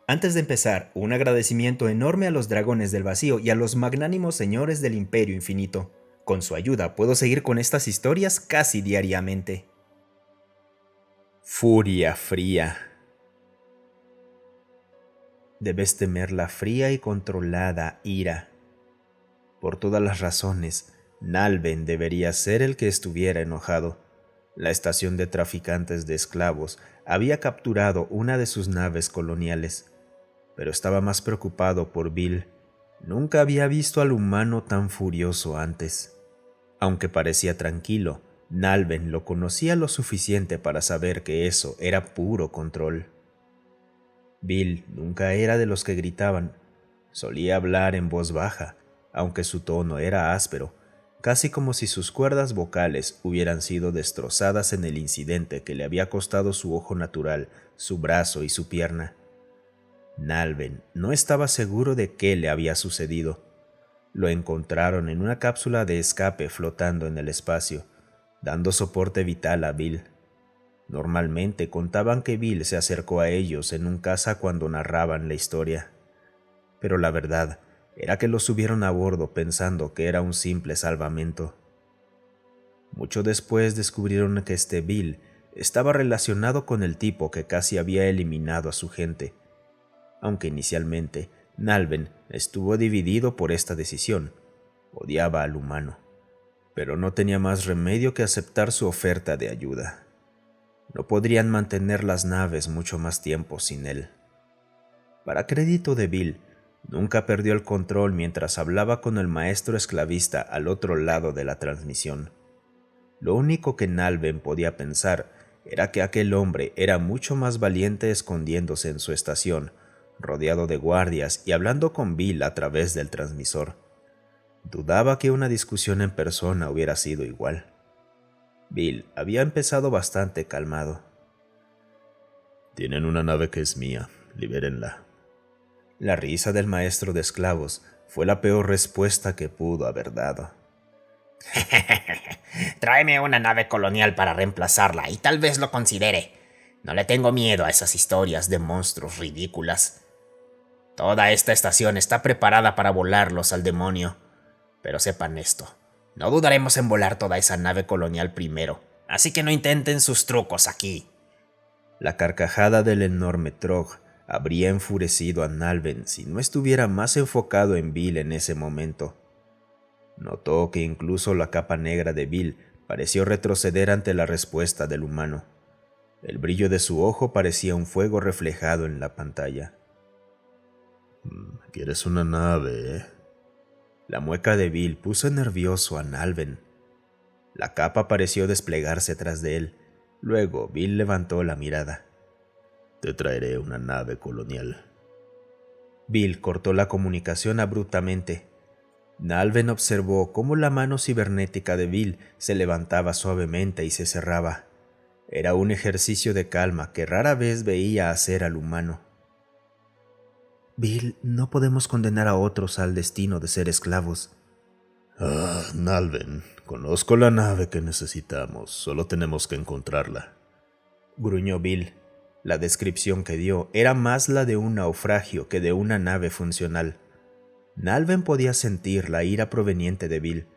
Antes de empezar, un agradecimiento enorme a los dragones del vacío y a los magnánimos señores del Imperio Infinito. Con su ayuda puedo seguir con estas historias casi diariamente. Furia fría. Debes temer la fría y controlada ira. Por todas las razones, Nalben debería ser el que estuviera enojado. La estación de traficantes de esclavos había capturado una de sus naves coloniales, pero estaba más preocupado por Bill. Nunca había visto al humano tan furioso antes. Aunque parecía tranquilo, Nalben lo conocía lo suficiente para saber que eso era puro control. Bill nunca era de los que gritaban. Solía hablar en voz baja, aunque su tono era áspero, casi como si sus cuerdas vocales hubieran sido destrozadas en el incidente que le había costado su ojo natural, su brazo y su pierna. Nalben no estaba seguro de qué le había sucedido. Lo encontraron en una cápsula de escape flotando en el espacio, dando soporte vital a Bill. Normalmente contaban que Bill se acercó a ellos en un caza cuando narraban la historia, pero la verdad era que lo subieron a bordo pensando que era un simple salvamento. Mucho después descubrieron que este Bill estaba relacionado con el tipo que casi había eliminado a su gente. Aunque inicialmente Nalben estuvo dividido por esta decisión, odiaba al humano, pero no tenía más remedio que aceptar su oferta de ayuda. No podrían mantener las naves mucho más tiempo sin él. Para crédito de Bill, nunca perdió el control mientras hablaba con el maestro esclavista al otro lado de la transmisión. Lo único que Nalben podía pensar era que aquel hombre era mucho más valiente escondiéndose en su estación, rodeado de guardias y hablando con Bill a través del transmisor. Dudaba que una discusión en persona hubiera sido igual. Bill había empezado bastante calmado. Tienen una nave que es mía, libérenla. La risa del maestro de esclavos fue la peor respuesta que pudo haber dado. Tráeme una nave colonial para reemplazarla y tal vez lo considere. No le tengo miedo a esas historias de monstruos ridículas. Toda esta estación está preparada para volarlos al demonio. Pero sepan esto, no dudaremos en volar toda esa nave colonial primero, así que no intenten sus trucos aquí. La carcajada del enorme Trog habría enfurecido a Nalben si no estuviera más enfocado en Bill en ese momento. Notó que incluso la capa negra de Bill pareció retroceder ante la respuesta del humano. El brillo de su ojo parecía un fuego reflejado en la pantalla. ¿Quieres una nave, eh? La mueca de Bill puso nervioso a Nalben. La capa pareció desplegarse tras de él. Luego Bill levantó la mirada. Te traeré una nave colonial. Bill cortó la comunicación abruptamente. Nalben observó cómo la mano cibernética de Bill se levantaba suavemente y se cerraba. Era un ejercicio de calma que rara vez veía hacer al humano. Bill, no podemos condenar a otros al destino de ser esclavos. Nalben, conozco la nave que necesitamos, solo tenemos que encontrarla. Gruñó Bill. La descripción que dio era más la de un naufragio que de una nave funcional. Nalben podía sentir la ira proveniente de Bill,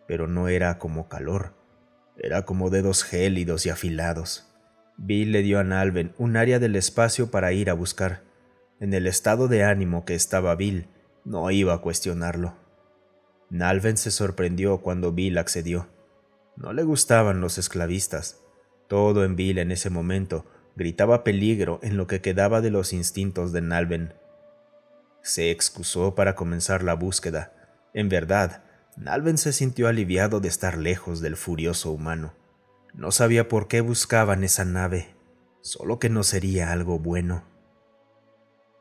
pero no era como calor. Era como dedos gélidos y afilados. Bill le dio a Nalben un área del espacio para ir a buscar. En el estado de ánimo que estaba Bill, no iba a cuestionarlo. Nalben se sorprendió cuando Bill accedió. No le gustaban los esclavistas. Todo en Bill en ese momento gritaba peligro en lo que quedaba de los instintos de Nalben. Se excusó para comenzar la búsqueda. En verdad, Nalben se sintió aliviado de estar lejos del furioso humano. No sabía por qué buscaban esa nave, solo que no sería algo bueno.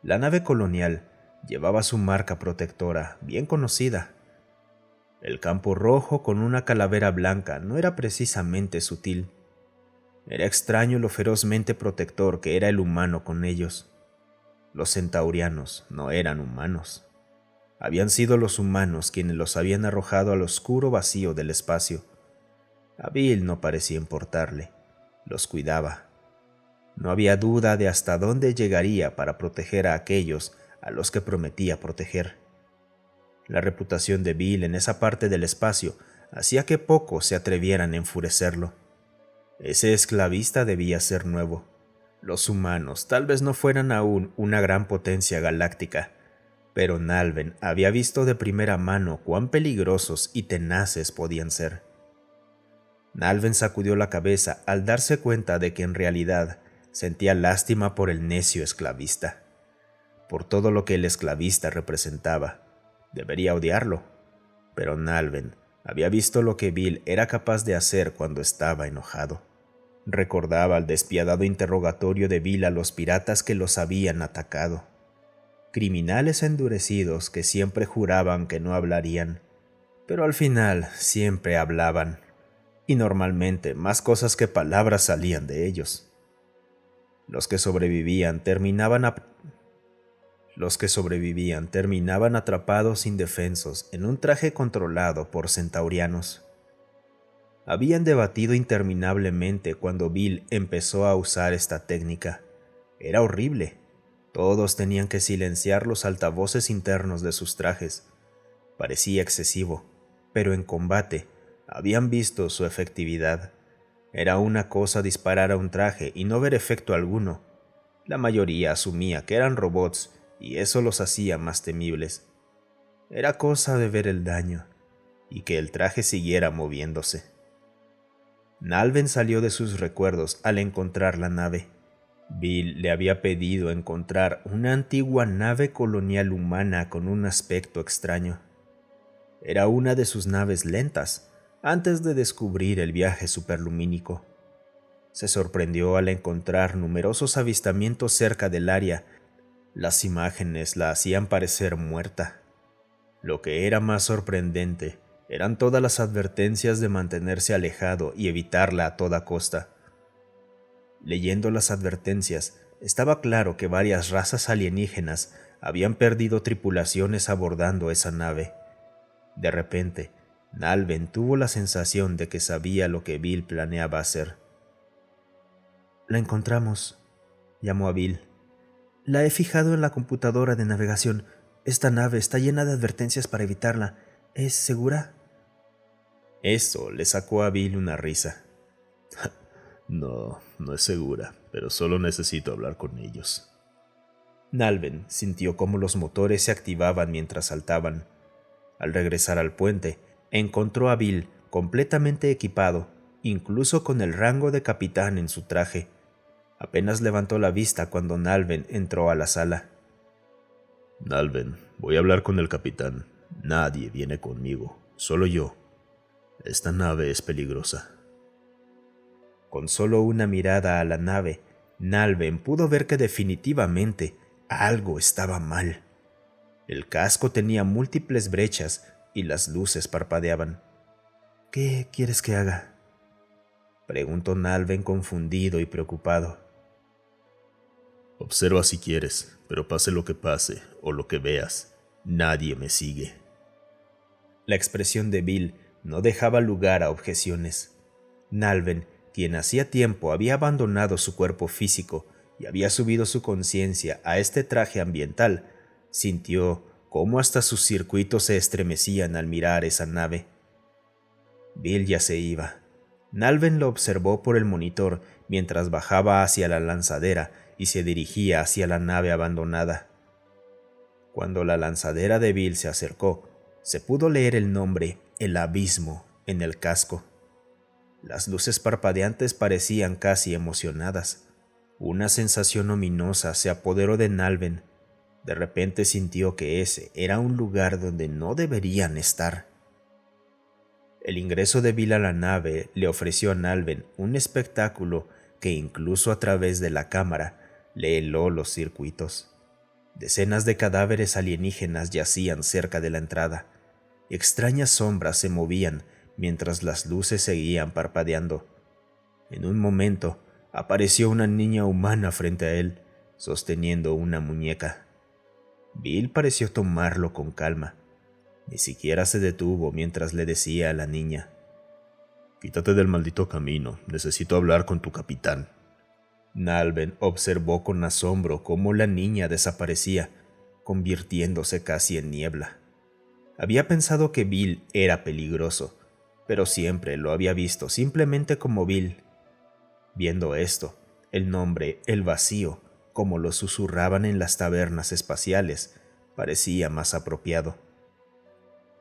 La nave colonial llevaba su marca protectora, bien conocida. El campo rojo con una calavera blanca no era precisamente sutil. Era extraño lo ferozmente protector que era el humano con ellos. Los centaurianos no eran humanos. Habían sido los humanos quienes los habían arrojado al oscuro vacío del espacio. A Bill no parecía importarle. Los cuidaba. No había duda de hasta dónde llegaría para proteger a aquellos a los que prometía proteger. La reputación de Bill en esa parte del espacio hacía que pocos se atrevieran a enfurecerlo. Ese esclavista debía ser nuevo. Los humanos tal vez no fueran aún una gran potencia galáctica, pero Nalven había visto de primera mano cuán peligrosos y tenaces podían ser. Nalven sacudió la cabeza al darse cuenta de que en realidad sentía lástima por el necio esclavista, por todo lo que el esclavista representaba. Debería odiarlo, pero Nalven había visto lo que Bill era capaz de hacer cuando estaba enojado. Recordaba el despiadado interrogatorio de Bill a los piratas que los habían atacado. Criminales endurecidos que siempre juraban que no hablarían, pero al final siempre hablaban, y normalmente más cosas que palabras salían de ellos. Los que sobrevivían terminaban atrapados indefensos en un traje controlado por centaurianos. Habían debatido interminablemente cuando Bill empezó a usar esta técnica. Era horrible. Todos tenían que silenciar los altavoces internos de sus trajes. Parecía excesivo, pero en combate habían visto su efectividad. Era una cosa disparar a un traje y no ver efecto alguno. La mayoría asumía que eran robots y eso los hacía más temibles. Era cosa de ver el daño y que el traje siguiera moviéndose. Nalven salió de sus recuerdos al encontrar la nave. Bill le había pedido encontrar una antigua nave colonial humana con un aspecto extraño. Era una de sus naves lentas, antes de descubrir el viaje superlumínico. Se sorprendió al encontrar numerosos avistamientos cerca del área. Las imágenes la hacían parecer muerta. Lo que era más sorprendente eran todas las advertencias de mantenerse alejado y evitarla a toda costa. Leyendo las advertencias, estaba claro que varias razas alienígenas habían perdido tripulaciones abordando esa nave. De repente, Nalven tuvo la sensación de que sabía lo que Bill planeaba hacer. «La encontramos», llamó a Bill. «La he fijado en la computadora de navegación. Esta nave está llena de advertencias para evitarla. ¿Es segura?» Eso le sacó a Bill una risa. No es segura, pero solo necesito hablar con ellos. Nalven sintió cómo los motores se activaban mientras saltaban. Al regresar al puente, encontró a Bill completamente equipado, incluso con el rango de capitán en su traje. Apenas levantó la vista cuando Nalven entró a la sala. Nalven, voy a hablar con el capitán. Nadie viene conmigo, solo yo. Esta nave es peligrosa. Con solo una mirada a la nave, Nalven pudo ver que definitivamente algo estaba mal. El casco tenía múltiples brechas y las luces parpadeaban. «¿Qué quieres que haga?», preguntó Nalven confundido y preocupado. Observa si quieres, pero pase lo que pase o lo que veas, nadie me sigue. La expresión de Bill no dejaba lugar a objeciones. Nalven, quien hacía tiempo había abandonado su cuerpo físico y había subido su conciencia a este traje ambiental, sintió cómo hasta sus circuitos se estremecían al mirar esa nave. Bill ya se iba. Nalven lo observó por el monitor mientras bajaba hacia la lanzadera y se dirigía hacia la nave abandonada. Cuando la lanzadera de Bill se acercó, se pudo leer el nombre El Abismo en el casco. Las luces parpadeantes parecían casi emocionadas. Una sensación ominosa se apoderó de Nalven. De repente sintió que ese era un lugar donde no deberían estar. El ingreso de Bill a la nave le ofreció a Nalven un espectáculo que incluso a través de la cámara le heló los circuitos. Decenas de cadáveres alienígenas yacían cerca de la entrada. Extrañas sombras se movían mientras las luces seguían parpadeando. En un momento apareció una niña humana frente a él, sosteniendo una muñeca. Bill pareció tomarlo con calma. Ni siquiera se detuvo mientras le decía a la niña: «Quítate del maldito camino, necesito hablar con tu capitán». Nalven observó con asombro cómo la niña desaparecía, convirtiéndose casi en niebla. Había pensado que Bill era peligroso, pero siempre lo había visto simplemente como Bill. Viendo esto, el nombre El Vacío, como lo susurraban en las tabernas espaciales, parecía más apropiado.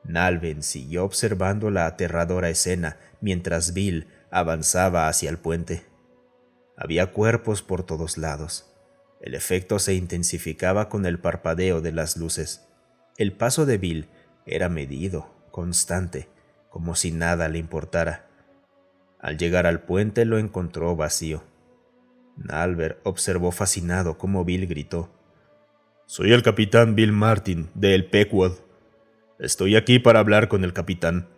Nalven siguió observando la aterradora escena mientras Bill avanzaba hacia el puente. Había cuerpos por todos lados. El efecto se intensificaba con el parpadeo de las luces. El paso de Bill era medido, constante, como si nada le importara. Al llegar al puente lo encontró vacío. Nalver observó fascinado cómo Bill gritó: «Soy el capitán Bill Martin, de El Pequod. Estoy aquí para hablar con el capitán».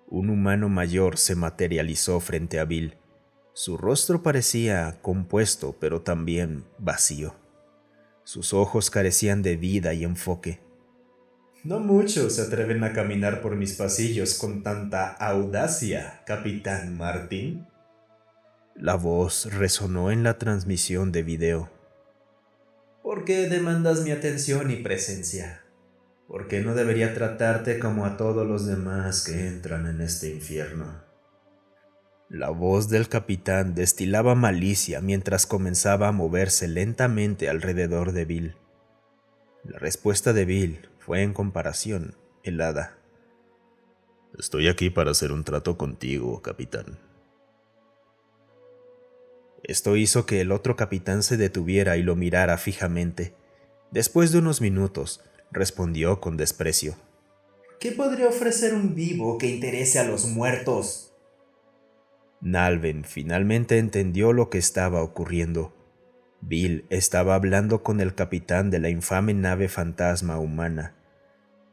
Un humano mayor se materializó frente a Bill. Su rostro parecía compuesto, pero también vacío. Sus ojos carecían de vida y enfoque. No muchos se atreven a caminar por mis pasillos con tanta audacia, capitán Martin. La voz resonó en la transmisión de video. ¿Por qué demandas mi atención y presencia? ¿Por qué no debería tratarte como a todos los demás que entran en este infierno? La voz del capitán destilaba malicia mientras comenzaba a moverse lentamente alrededor de Bill. La respuesta de Bill fue en comparación helada. «Estoy aquí para hacer un trato contigo, capitán». Esto hizo que el otro capitán se detuviera y lo mirara fijamente. Después de unos minutos, respondió con desprecio: ¿Qué podría ofrecer un vivo que interese a los muertos? Nalven finalmente entendió lo que estaba ocurriendo. Bill estaba hablando con el capitán de la infame nave fantasma humana.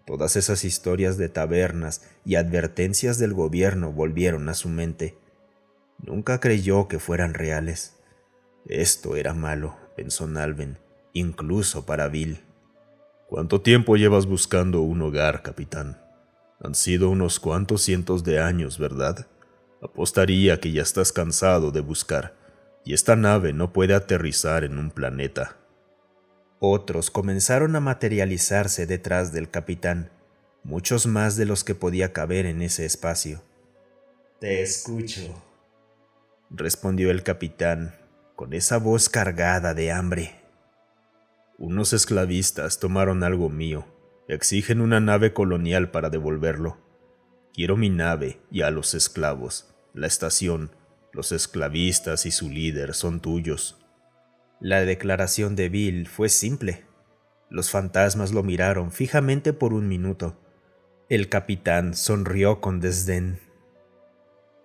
Todas esas historias de tabernas y advertencias del gobierno volvieron a su mente. Nunca creyó que fueran reales. Esto era malo, pensó Nalven, incluso para Bill. «¿Cuánto tiempo llevas buscando un hogar, capitán? Han sido unos cuantos cientos de años, ¿verdad? Apostaría que ya estás cansado de buscar, y esta nave no puede aterrizar en un planeta». Otros comenzaron a materializarse detrás del capitán, muchos más de los que podía caber en ese espacio. Te escucho, respondió el capitán, con esa voz cargada de hambre. «Unos esclavistas tomaron algo mío. Exigen una nave colonial para devolverlo. Quiero mi nave y a los esclavos. La estación, los esclavistas y su líder son tuyos». La declaración de Bill fue simple. Los fantasmas lo miraron fijamente por un minuto. El capitán sonrió con desdén.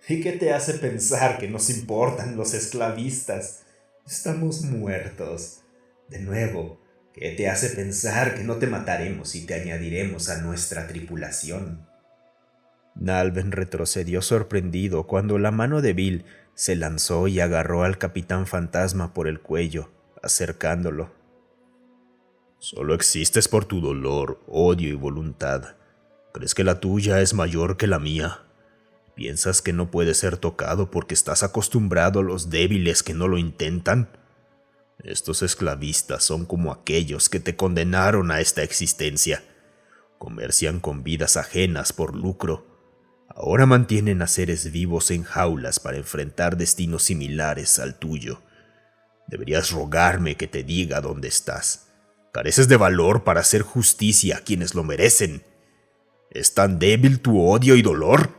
¿Y qué te hace pensar que nos importan los esclavistas? Estamos muertos. De nuevo, ¿qué te hace pensar que no te mataremos y te añadiremos a nuestra tripulación? Nalven retrocedió sorprendido cuando la mano de Bill se lanzó y agarró al capitán fantasma por el cuello, acercándolo. «Solo existes por tu dolor, odio y voluntad. ¿Crees que la tuya es mayor que la mía? ¿Piensas que no puedes ser tocado porque estás acostumbrado a los débiles que no lo intentan? Estos esclavistas son como aquellos que te condenaron a esta existencia. Comercian con vidas ajenas por lucro. Ahora mantienen a seres vivos en jaulas para enfrentar destinos similares al tuyo. Deberías rogarme que te diga dónde estás. Careces de valor para hacer justicia a quienes lo merecen. ¿Es tan débil tu odio y dolor?»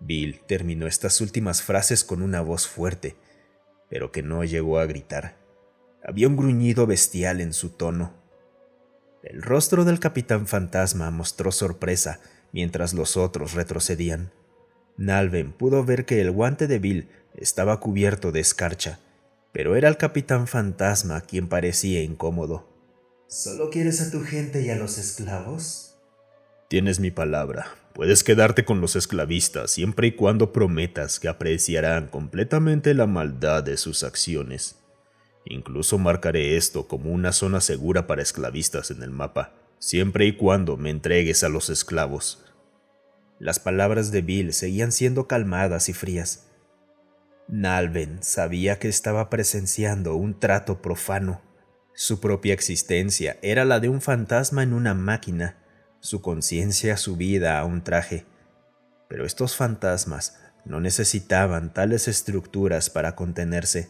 Bill terminó estas últimas frases con una voz fuerte, pero que no llegó a gritar. Había un gruñido bestial en su tono. El rostro del capitán fantasma mostró sorpresa mientras los otros retrocedían. Nalven pudo ver que el guante de Bill estaba cubierto de escarcha, pero era el capitán fantasma quien parecía incómodo. ¿Solo quieres a tu gente y a los esclavos? «Tienes mi palabra. Puedes quedarte con los esclavistas siempre y cuando prometas que apreciarán completamente la maldad de sus acciones. Incluso marcaré esto como una zona segura para esclavistas en el mapa, siempre y cuando me entregues a los esclavos». Las palabras de Bill seguían siendo calmadas y frías. Nalben sabía que estaba presenciando un trato profano. Su propia existencia era la de un fantasma en una máquina, su conciencia subida a un traje. Pero estos fantasmas no necesitaban tales estructuras para contenerse.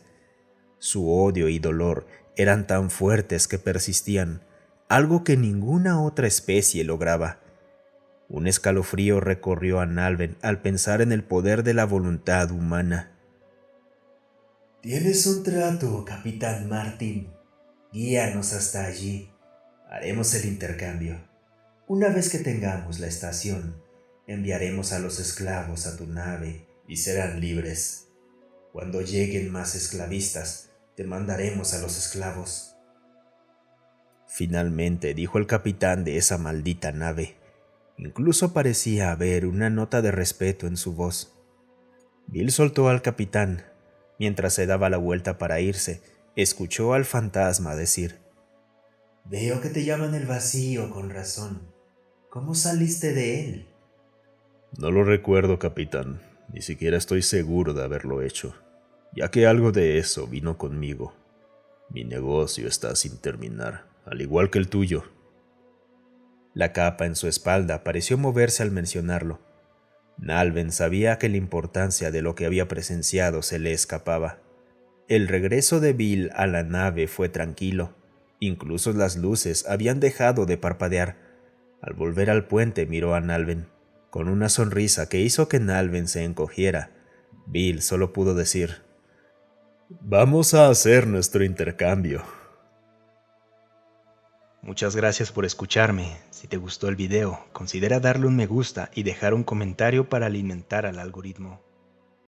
Su odio y dolor eran tan fuertes que persistían, algo que ninguna otra especie lograba. Un escalofrío recorrió a Nalben al pensar en el poder de la voluntad humana. Tienes un trato, Capitán Martin. Guíanos hasta allí. Haremos el intercambio. Una vez que tengamos la estación, enviaremos a los esclavos a tu nave y serán libres. Cuando lleguen más esclavistas, te mandaremos a los esclavos. Finalmente dijo el capitán de esa maldita nave. Incluso parecía haber una nota de respeto en su voz. Bill soltó al capitán. Mientras se daba la vuelta para irse, escuchó al fantasma decir: Veo que te llaman el vacío con razón. ¿Cómo saliste de él? No lo recuerdo, capitán. Ni siquiera estoy seguro de haberlo hecho, ya que algo de eso vino conmigo. Mi negocio está sin terminar, al igual que el tuyo. La capa en su espalda pareció moverse al mencionarlo. Nalben sabía que la importancia de lo que había presenciado se le escapaba. El regreso de Bill a la nave fue tranquilo. Incluso las luces habían dejado de parpadear. Al volver al puente miró a Nalben, con una sonrisa que hizo que Nalben se encogiera. Bill solo pudo decir: Vamos a hacer nuestro intercambio. Muchas gracias por escucharme. Si te gustó el video, considera darle un me gusta y dejar un comentario para alimentar al algoritmo.